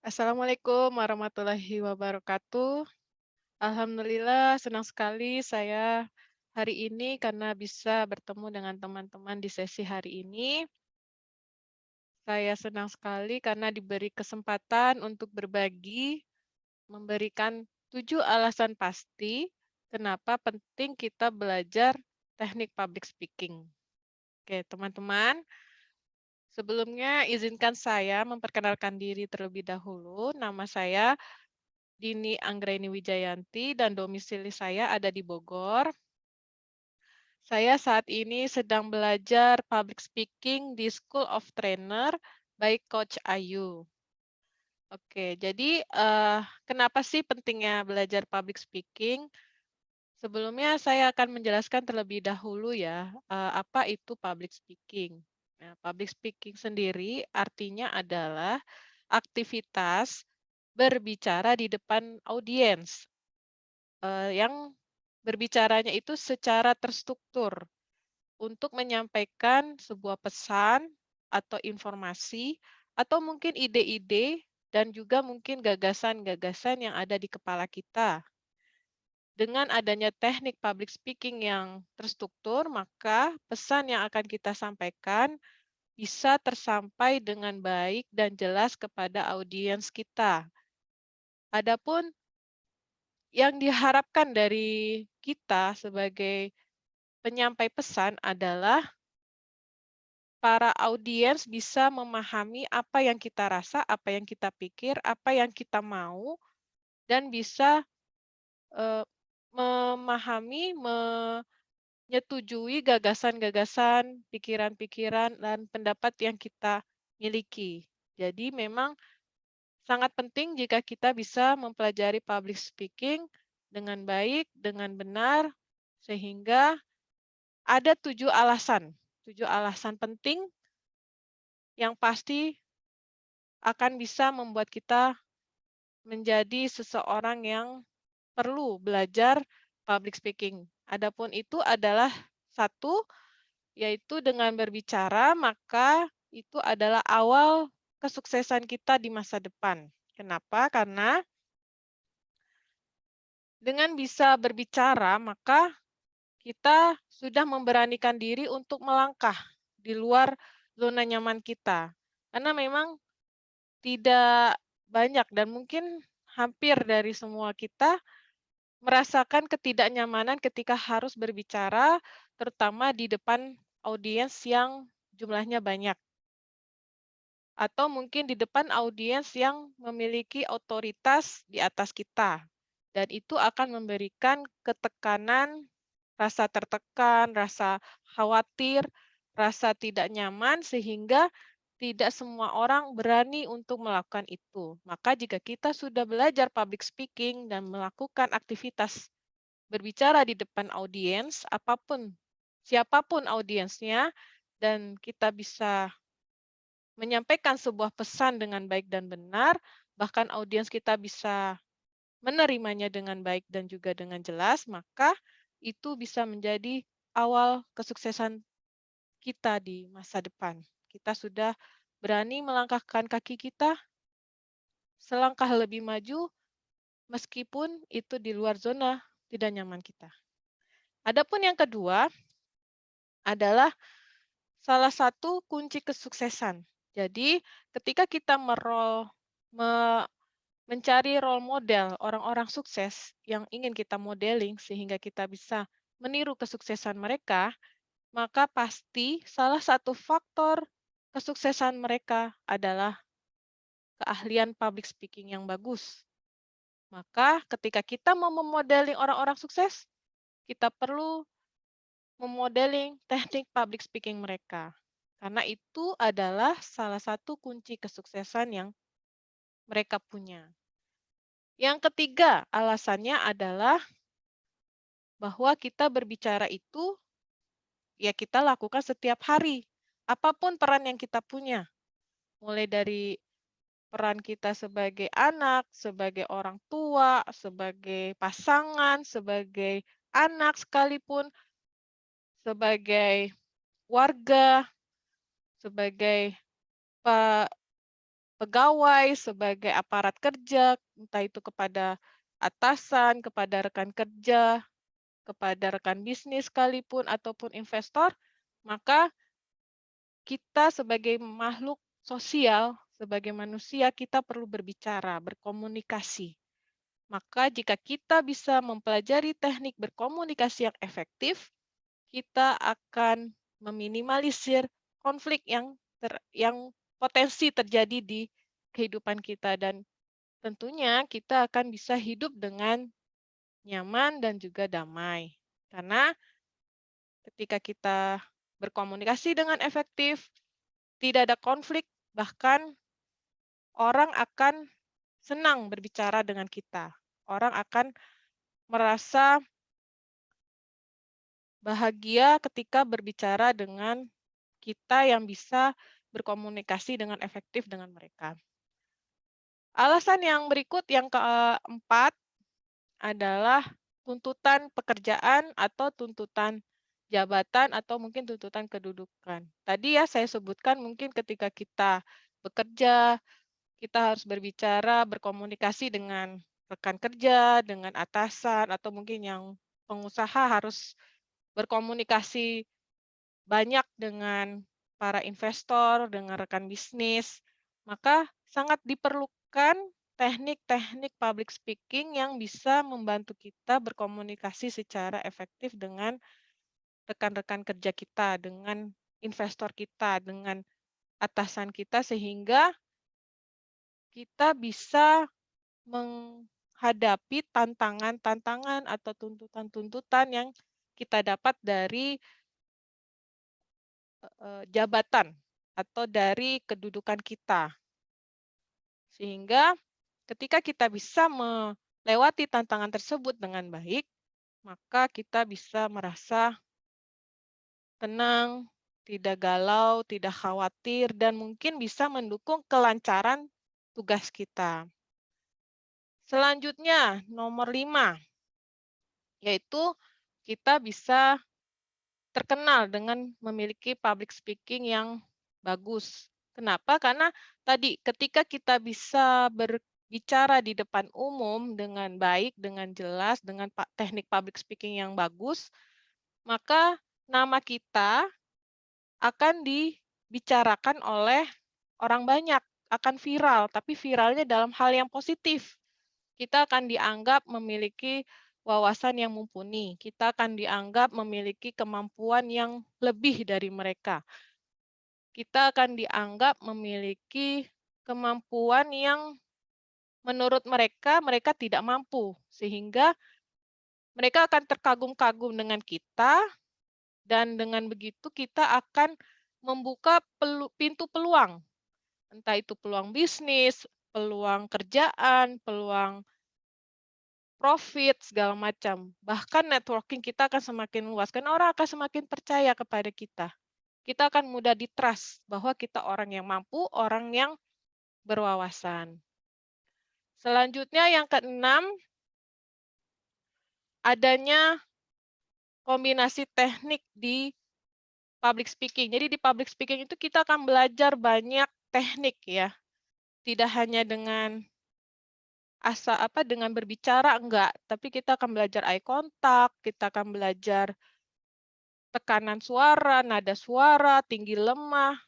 Assalamualaikum warahmatullahi wabarakatuh. Alhamdulillah senang sekali saya hari ini karena bisa bertemu dengan teman-teman di sesi hari ini. Saya senang sekali karena diberi kesempatan untuk berbagi, memberikan 7 alasan pasti kenapa penting kita belajar teknik public speaking. Oke, teman-teman, sebelumnya izinkan saya memperkenalkan diri terlebih dahulu. Nama saya Dini Anggraini Wijayanti dan domisili saya ada di Bogor. Saya saat ini sedang belajar public speaking di School of Trainer by Coach Ayu. Oke, jadi kenapa sih pentingnya belajar public speaking? Sebelumnya saya akan menjelaskan terlebih dahulu ya, apa itu public speaking. Nah, public speaking sendiri artinya adalah aktivitas berbicara di depan audiens yang berbicaranya itu secara terstruktur untuk menyampaikan sebuah pesan atau informasi atau mungkin ide-ide dan juga mungkin gagasan-gagasan yang ada di kepala kita. Dengan adanya teknik public speaking yang terstruktur, maka pesan yang akan kita sampaikan bisa tersampai dengan baik dan jelas kepada audiens kita. Adapun yang diharapkan dari kita sebagai penyampai pesan adalah para audiens bisa memahami apa yang kita rasa, apa yang kita pikir, apa yang kita mau, dan bisa eee, memahami, menyetujui gagasan-gagasan, pikiran-pikiran, dan pendapat yang kita miliki. Jadi memang sangat penting jika kita bisa mempelajari public speaking dengan baik, dengan benar, sehingga ada 7 alasan penting yang pasti akan bisa membuat kita menjadi seseorang yang perlu belajar public speaking. Adapun itu adalah satu, yaitu dengan berbicara, maka itu adalah awal kesuksesan kita di masa depan. Kenapa? Karena dengan bisa berbicara, maka kita sudah memberanikan diri untuk melangkah di luar zona nyaman kita. Karena memang tidak banyak dan mungkin hampir dari semua kita merasakan ketidaknyamanan ketika harus berbicara, terutama di depan audiens yang jumlahnya banyak, atau mungkin di depan audiens yang memiliki otoritas di atas kita. Dan itu akan memberikan ketekanan, rasa tertekan, rasa khawatir, rasa tidak nyaman, sehingga tidak semua orang berani untuk melakukan itu. Maka jika kita sudah belajar public speaking dan melakukan aktivitas berbicara di depan audiens, apapun, siapapun audiensnya, dan kita bisa menyampaikan sebuah pesan dengan baik dan benar, bahkan audiens kita bisa menerimanya dengan baik dan juga dengan jelas, maka itu bisa menjadi awal kesuksesan kita di masa depan. Kita sudah berani melangkahkan kaki kita selangkah lebih maju meskipun itu di luar zona tidak nyaman kita. Adapun yang kedua adalah salah satu kunci kesuksesan. Jadi, ketika kita me mencari role model orang-orang sukses yang ingin kita modeling sehingga kita bisa meniru kesuksesan mereka, maka pasti salah satu faktor kesuksesan mereka adalah keahlian public speaking yang bagus. Maka ketika kita mau memodeling orang-orang sukses, kita perlu memodeling teknik public speaking mereka. Karena itu adalah salah satu kunci kesuksesan yang mereka punya. Yang ketiga, alasannya adalah bahwa kita berbicara itu ya kita lakukan setiap hari. Apapun peran yang kita punya, mulai dari peran kita sebagai anak, sebagai orang tua, sebagai pasangan, sebagai anak sekalipun, sebagai warga, sebagai pe pegawai, sebagai aparat kerja, entah itu kepada atasan, kepada rekan kerja, kepada rekan bisnis sekalipun, ataupun investor, maka kita sebagai makhluk sosial, sebagai manusia, kita perlu berbicara, berkomunikasi. Maka jika kita bisa mempelajari teknik berkomunikasi yang efektif, kita akan meminimalisir konflik yang potensi terjadi di kehidupan kita, dan tentunya kita akan bisa hidup dengan nyaman dan juga damai. Karena ketika kita berkomunikasi dengan efektif, tidak ada konflik, bahkan orang akan senang berbicara dengan kita. Orang akan merasa bahagia ketika berbicara dengan kita yang bisa berkomunikasi dengan efektif dengan mereka. Alasan yang berikut, yang keempat, adalah tuntutan pekerjaan atau tuntutan jabatan atau mungkin tuntutan kedudukan. Tadi ya saya sebutkan mungkin ketika kita bekerja, kita harus berbicara, berkomunikasi dengan rekan kerja, dengan atasan, atau mungkin yang pengusaha harus berkomunikasi banyak dengan para investor, dengan rekan bisnis, maka sangat diperlukan teknik-teknik public speaking yang bisa membantu kita berkomunikasi secara efektif dengan rekan-rekan kerja kita, dengan investor kita, dengan atasan kita, sehingga kita bisa menghadapi tantangan-tantangan atau tuntutan-tuntutan yang kita dapat dari jabatan atau dari kedudukan kita. Sehingga ketika kita bisa melewati tantangan tersebut dengan baik, maka kita bisa merasa tenang, tidak galau, tidak khawatir, dan mungkin bisa mendukung kelancaran tugas kita. Selanjutnya, nomor 5, yaitu kita bisa terkenal dengan memiliki public speaking yang bagus. Kenapa? Karena tadi ketika kita bisa berbicara di depan umum dengan baik, dengan jelas, dengan teknik public speaking yang bagus, maka nama kita akan dibicarakan oleh orang banyak, akan viral, tapi viralnya dalam hal yang positif. Kita akan dianggap memiliki wawasan yang mumpuni. Kita akan dianggap memiliki kemampuan yang lebih dari mereka. Kita akan dianggap memiliki kemampuan yang menurut mereka, mereka tidak mampu. Sehingga mereka akan terkagum-kagum dengan kita, dan dengan begitu kita akan membuka pintu peluang. Entah itu peluang bisnis, peluang kerjaan, peluang profit, segala macam. Bahkan networking kita akan semakin luas, karena orang akan semakin percaya kepada kita. Kita akan mudah di-trust bahwa kita orang yang mampu, orang yang berwawasan. Selanjutnya yang keenam, adanya kombinasi teknik di public speaking. Jadi di public speaking itu kita akan belajar banyak teknik ya. Tidak hanya dengan dengan berbicara, enggak, tapi kita akan belajar eye contact, kita akan belajar tekanan suara, nada suara, tinggi lemah,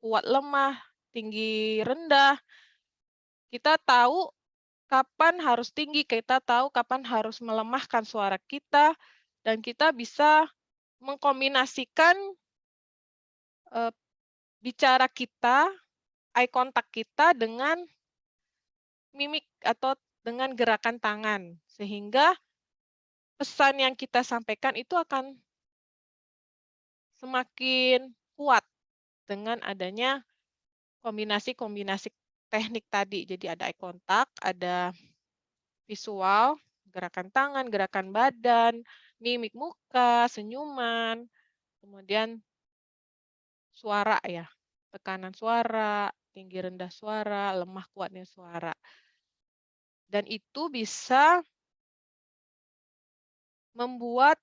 kuat lemah, tinggi rendah. Kita tahu kapan harus tinggi, kita tahu kapan harus melemahkan suara kita, dan kita bisa mengkombinasikan bicara kita, eye contact kita dengan mimik atau dengan gerakan tangan, sehingga pesan yang kita sampaikan itu akan semakin kuat dengan adanya kombinasi-kombinasi teknik tadi. Jadi ada eye contact, ada visual, gerakan tangan, gerakan badan, mimik muka, senyuman, kemudian suara ya, tekanan suara, tinggi rendah suara, lemah kuatnya suara. Dan itu bisa membuat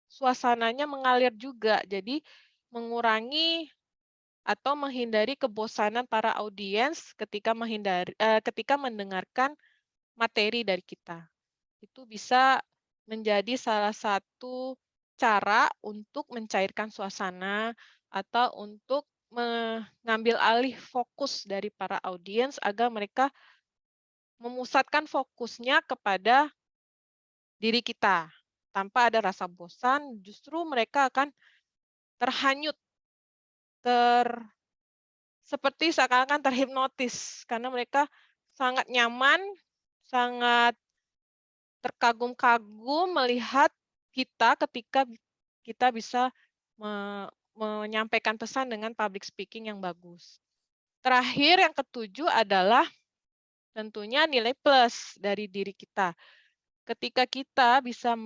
suasananya mengalir juga. Jadi mengurangi atau menghindari kebosanan para audiens ketika mendengarkan materi dari kita. Itu bisa menjadi salah satu cara untuk mencairkan suasana atau untuk mengambil alih fokus dari para audiens agar mereka memusatkan fokusnya kepada diri kita. Tanpa ada rasa bosan, justru mereka akan terhanyut, ter seperti seakan-akan terhipnotis karena mereka sangat nyaman, sangat terkagum-kagum melihat kita ketika kita bisa menyampaikan pesan dengan public speaking yang bagus. Terakhir yang ketujuh adalah tentunya nilai plus dari diri kita. Ketika kita bisa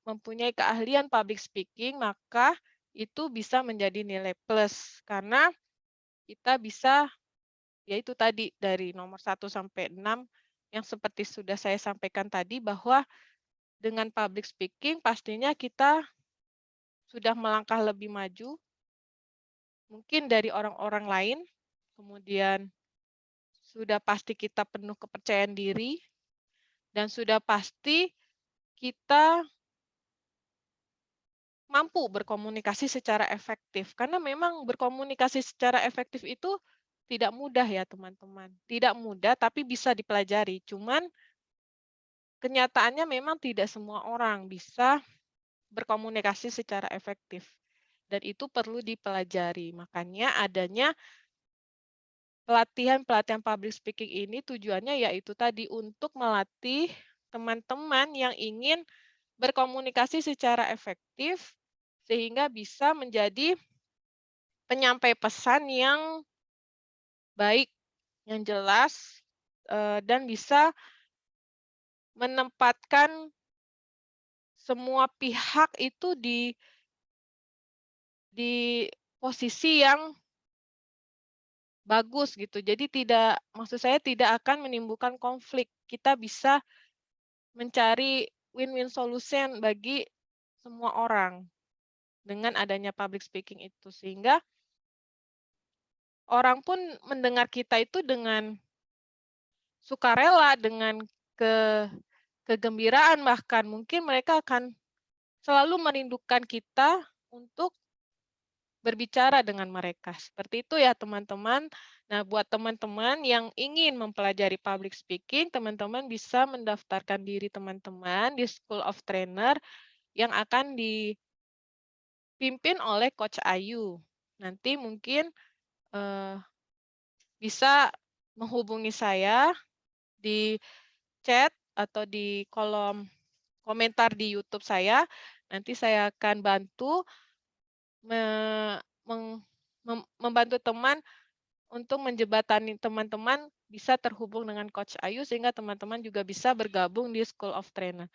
mempunyai keahlian public speaking, maka itu bisa menjadi nilai plus karena kita bisa, yaitu tadi dari nomor 1 sampai 6 yang seperti sudah saya sampaikan tadi bahwa dengan public speaking pastinya kita sudah melangkah lebih maju, mungkin dari orang-orang lain, kemudian sudah pasti kita penuh kepercayaan diri, dan sudah pasti kita mampu berkomunikasi secara efektif. Karena memang berkomunikasi secara efektif itu tidak mudah ya teman-teman. Tidak mudah tapi bisa dipelajari. Cuman kenyataannya memang tidak semua orang bisa berkomunikasi secara efektif. Dan itu perlu dipelajari. Makanya adanya pelatihan-pelatihan public speaking ini tujuannya yaitu tadi untuk melatih teman-teman yang ingin berkomunikasi secara efektif sehingga bisa menjadi penyampai pesan yang baik, yang jelas, dan bisa menempatkan semua pihak itu di posisi yang bagus gitu. Jadi maksud saya tidak akan menimbulkan konflik. Kita bisa mencari win-win solution bagi semua orang dengan adanya public speaking itu. Sehingga orang pun mendengar kita itu dengan sukarela, dengan ke kegembiraan bahkan. Mungkin mereka akan selalu merindukan kita untuk berbicara dengan mereka. Seperti itu ya teman-teman. Nah, buat teman-teman yang ingin mempelajari public speaking, teman-teman bisa mendaftarkan diri teman-teman di School of Trainer yang akan dipimpin oleh Coach Ayu. Nanti mungkin bisa menghubungi saya di chat atau di kolom komentar di YouTube saya. Nanti saya akan bantu me meng membantu teman untuk menjembatani teman-teman bisa terhubung dengan Coach Ayu sehingga teman-teman juga bisa bergabung di School of Trainer.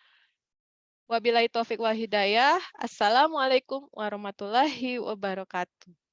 Wabillahi taufik wal hidayah. Assalamualaikum warahmatullahi wabarakatuh.